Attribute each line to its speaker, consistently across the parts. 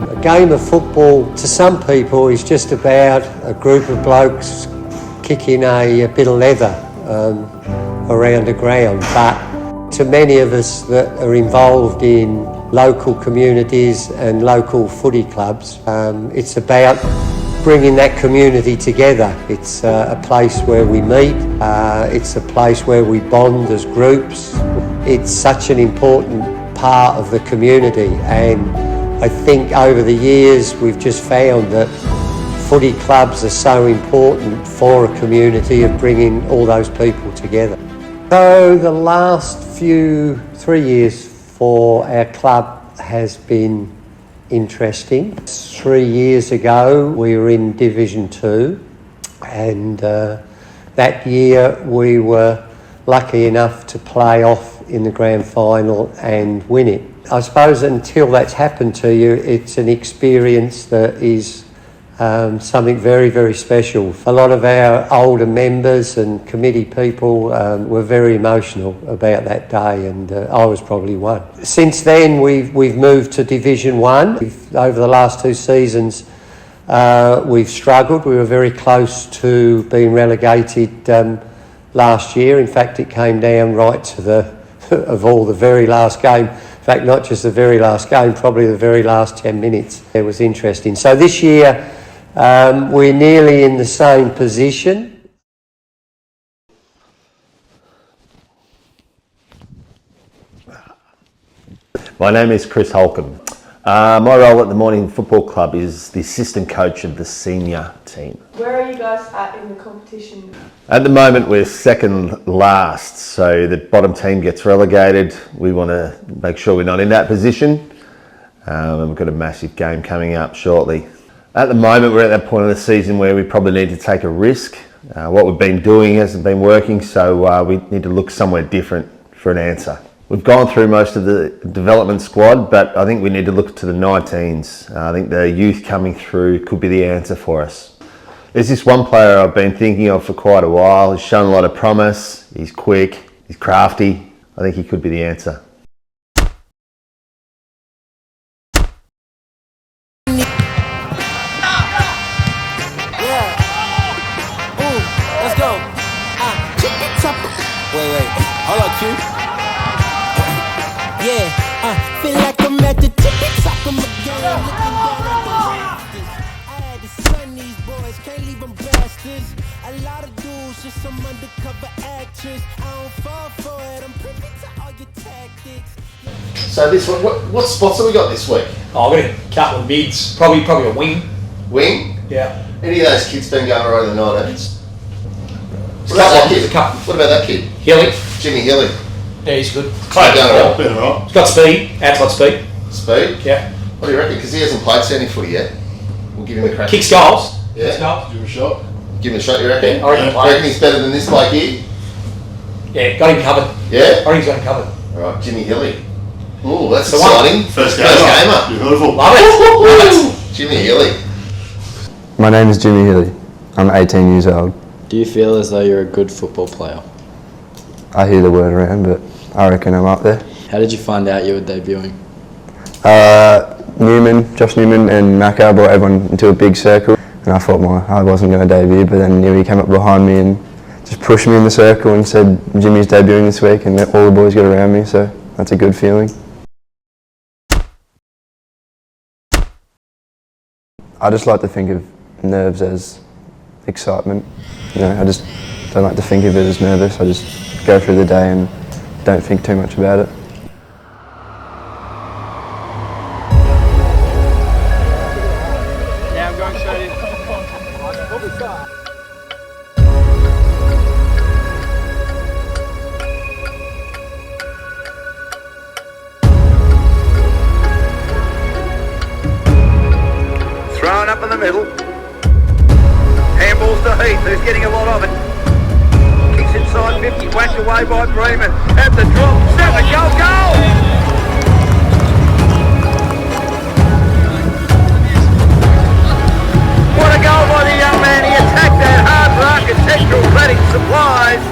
Speaker 1: A game of football to some people is just about a group of blokes kicking a bit of leather around the ground, but to many of us that are involved in local communities and local footy clubs, it's about bringing that community together. It's a place where we meet, it's a place where we bond as groups. It's such an important part of the community, and I think over the years we've just found that footy clubs are so important for a community of bringing all those people together. So the last 3 years for our club has been interesting. 3 years ago we were in Division 2, and that year we were lucky enough to play off in the grand final and win it. I suppose until that's happened to you, it's an experience that is something very, very special. A lot of our older members and committee people were very emotional about that day, and I was probably one. Since then, we've moved to Division 1. Over the last 2 seasons, we've struggled. We were very close to being relegated last year. In fact, it came down right to the very last game. In fact, not just the very last game, probably the very last 10 minutes. It was interesting. So this year, we're nearly in the same position.
Speaker 2: My name is Chris Holcomb. My role at the Morning Football Club is the assistant coach of the senior team.
Speaker 3: Where are you guys at in the competition?
Speaker 2: At the moment we're second last, so the bottom team gets relegated. We want to make sure we're not in that position. And we've got a massive game coming up shortly. At the moment we're at that point of the season where we probably need to take a risk. What we've been doing hasn't been working, so we need to look somewhere different for an answer. We've gone through most of the development squad, but I think we need to look to the 19s. I think the youth coming through could be the answer for us. There's this one player I've been thinking of for quite a while. He's shown a lot of promise, he's quick, he's crafty. I think he could be the answer.
Speaker 4: Wait, hold on, Q. Yeah, feel like I'm at the tippy top of my game, looking down at the rafters. I had to stun these boys, can't leave them bastards. A lot of dudes, just some undercover actress. I don't fall for it, I'm privy to all your tactics.
Speaker 5: So this one, what spots have we got this week?
Speaker 6: Oh, I've got a couple of mids, probably a wing.
Speaker 5: Wing?
Speaker 6: Yeah.
Speaker 5: Any of those kids been going around the 19s?
Speaker 6: What about
Speaker 5: that kid?
Speaker 6: Hilly.
Speaker 5: Jimmy Hilly.
Speaker 6: Yeah, he's good.
Speaker 5: Played going
Speaker 6: well. He's got speed, outside speed.
Speaker 5: Speed?
Speaker 6: Yeah.
Speaker 5: What do you reckon? Because he hasn't played standing footy yet. We'll give him a crack.
Speaker 6: Kicks goals.
Speaker 5: Yeah.
Speaker 6: Kicks goals.
Speaker 5: Give him a shot. Give him a shot, you reckon?
Speaker 6: Yeah, I reckon.
Speaker 5: You reckon he's better than this bloke here?
Speaker 6: Yeah, got him covered.
Speaker 5: Yeah?
Speaker 6: I reckon he's got him covered.
Speaker 5: Alright, Jimmy Hilly. Ooh, that's
Speaker 6: The
Speaker 5: exciting.
Speaker 6: one.
Speaker 5: First gamer.
Speaker 6: Beautiful. Love it.
Speaker 5: Jimmy Hilly.
Speaker 7: My name is Jimmy Hilly. I'm 18 years old.
Speaker 8: Do you feel as though you're a good football player?
Speaker 7: I hear the word around, but I reckon I'm up there.
Speaker 8: How did you find out you were debuting?
Speaker 7: Josh Newman and Macca brought everyone into a big circle, and I thought I wasn't going to debut, but then he came up behind me and just pushed me in the circle and said Jimmy's debuting this week, and all the boys got around me, so that's a good feeling. I just like to think of nerves as excitement. You know, I just don't like to think of it as nervous. I just go through the day and don't think too much about it.
Speaker 9: Yeah, I'm going straight in.
Speaker 10: Thrown up in the middle. Handballs to Heath, who's getting a lot of it. Kicks inside 50, whacked away by Bremen. At the drop, step and goal! What a goal by the young man. He attacked that hard for architectural cladding supplies.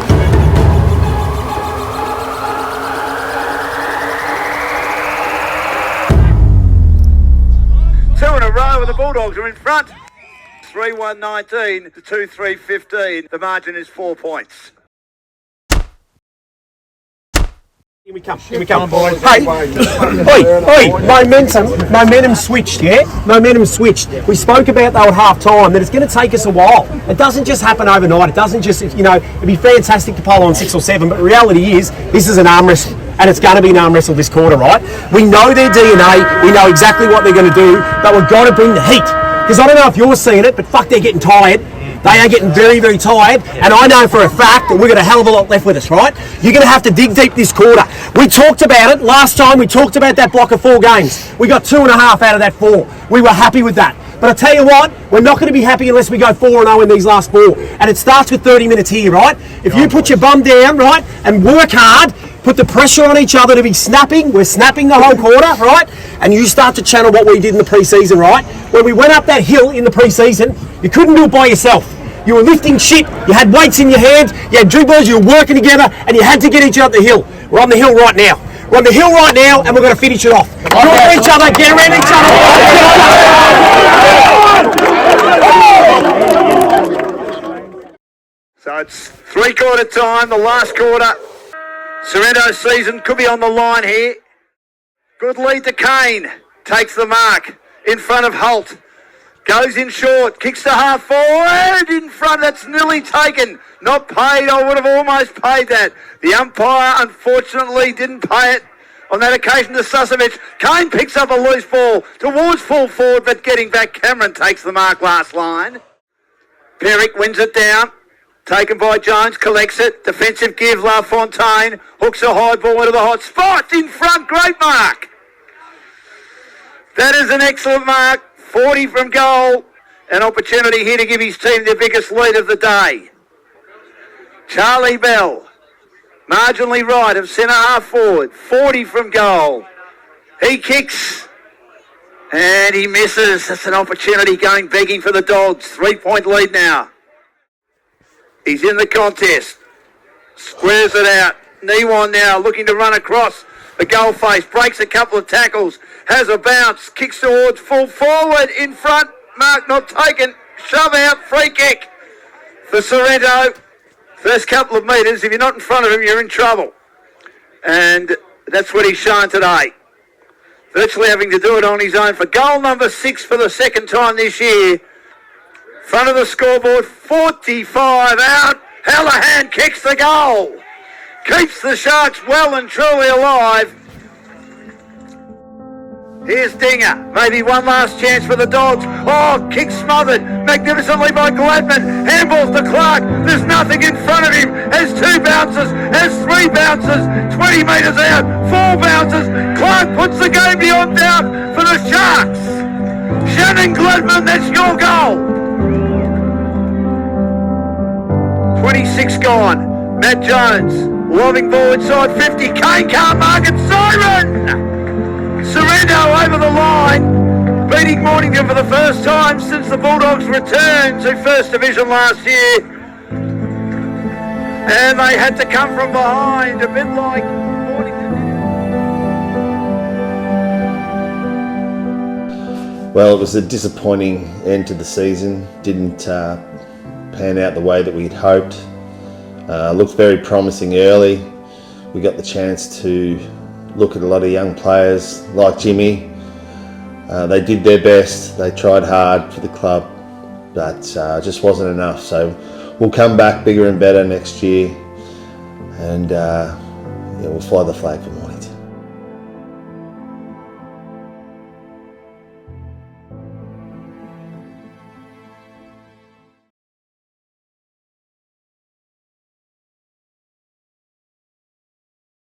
Speaker 10: To row and the Bulldogs are in front. 3-1-19 to 2-3-15. The margin is 4 points.
Speaker 9: Here we come, boys. Hey, momentum switched, yeah? Momentum switched. We spoke about though at half time that it's going to take us a while. It doesn't just happen overnight. It doesn't just, it'd be fantastic to poll on 6 or 7, but the reality is this is an arm wrestle, and it's going to be an arm wrestle this quarter, right? We know their DNA, we know exactly what they're going to do, but we've got to bring the heat. Because I don't know if you're seeing it, but fuck, they're getting tired. They are getting very, very tired, and I know for a fact that we've got a hell of a lot left with us, right? You're going to have to dig deep this quarter. We talked about it last time. We talked about that block of 4 games. We got 2.5 out of that 4. We were happy with that. But I tell you what, we're not going to be happy unless we go 4-0 in these last 4. And it starts with 30 minutes here, right? If you put your bum down, right, and work hard, put the pressure on each other to be snapping. We're snapping the whole quarter, right? And you start to channel what we did in the pre-season, right? When we went up that hill in the pre-season, you couldn't do it by yourself. You were lifting shit, you had weights in your hands, you had dribblers, you were working together, and you had to get each other up the hill. We're on the hill right now. We're on the hill right now, and we're going to finish it off. Join each other, get around each other.
Speaker 10: So it's 3-quarter time, the last quarter. Sorrento's season could be on the line here. Good lead to Kane. Takes the mark in front of Holt. Goes in short, kicks to half forward, in front, that's nearly taken. Not paid, I would have almost paid that. The umpire, unfortunately, didn't pay it on that occasion to Susovic. Kane picks up a loose ball towards full forward, but getting back, Cameron takes the mark last line. Perrick wins it down. Taken by Jones, collects it. Defensive give, LaFontaine. Hooks a high ball into the hot spot. In front, great mark. That is an excellent mark. 40 from goal. An opportunity here to give his team the biggest lead of the day. Charlie Bell, marginally right of centre half forward. 40 from goal. He kicks. And he misses. That's an opportunity going begging for the Dogs. 3-point lead now. He's in the contest. Squares it out. Niwan now looking to run across the goal face. Breaks a couple of tackles. Has a bounce. Kicks towards full forward. In front. Mark not taken. Shove out. Free kick for Sorrento. First couple of metres. If you're not in front of him, you're in trouble. And that's what he's shown today. Virtually having to do it on his own for goal number 6 for the second time this year. Front of the scoreboard, 45 out. Hallahan kicks the goal. Keeps the Sharks well and truly alive. Here's Dinger. Maybe one last chance for the Dogs. Oh, kick smothered magnificently by Gladman. Handballs to Clark. There's nothing in front of him. Has 2 bounces. Has 3 bounces. 20 metres out. 4 bounces. Clark puts the game beyond doubt for the Sharks. Shannon Gladman, that's your goal. 26 gone. Matt Jones, lobbing ball inside 50. Kane can't mark it. Siren! Sorrento over the line, beating Mornington for the first time since the Bulldogs returned to First Division last year. And they had to come from behind, a bit like Mornington did.
Speaker 2: Well, it was a disappointing end to the season. Didn't pan out the way that we'd hoped. Looked very promising early. We got the chance to look at a lot of young players like Jimmy. They did their best. They tried hard for the club, but just wasn't enough. So we'll come back bigger and better next year, and we'll fly the flag for more.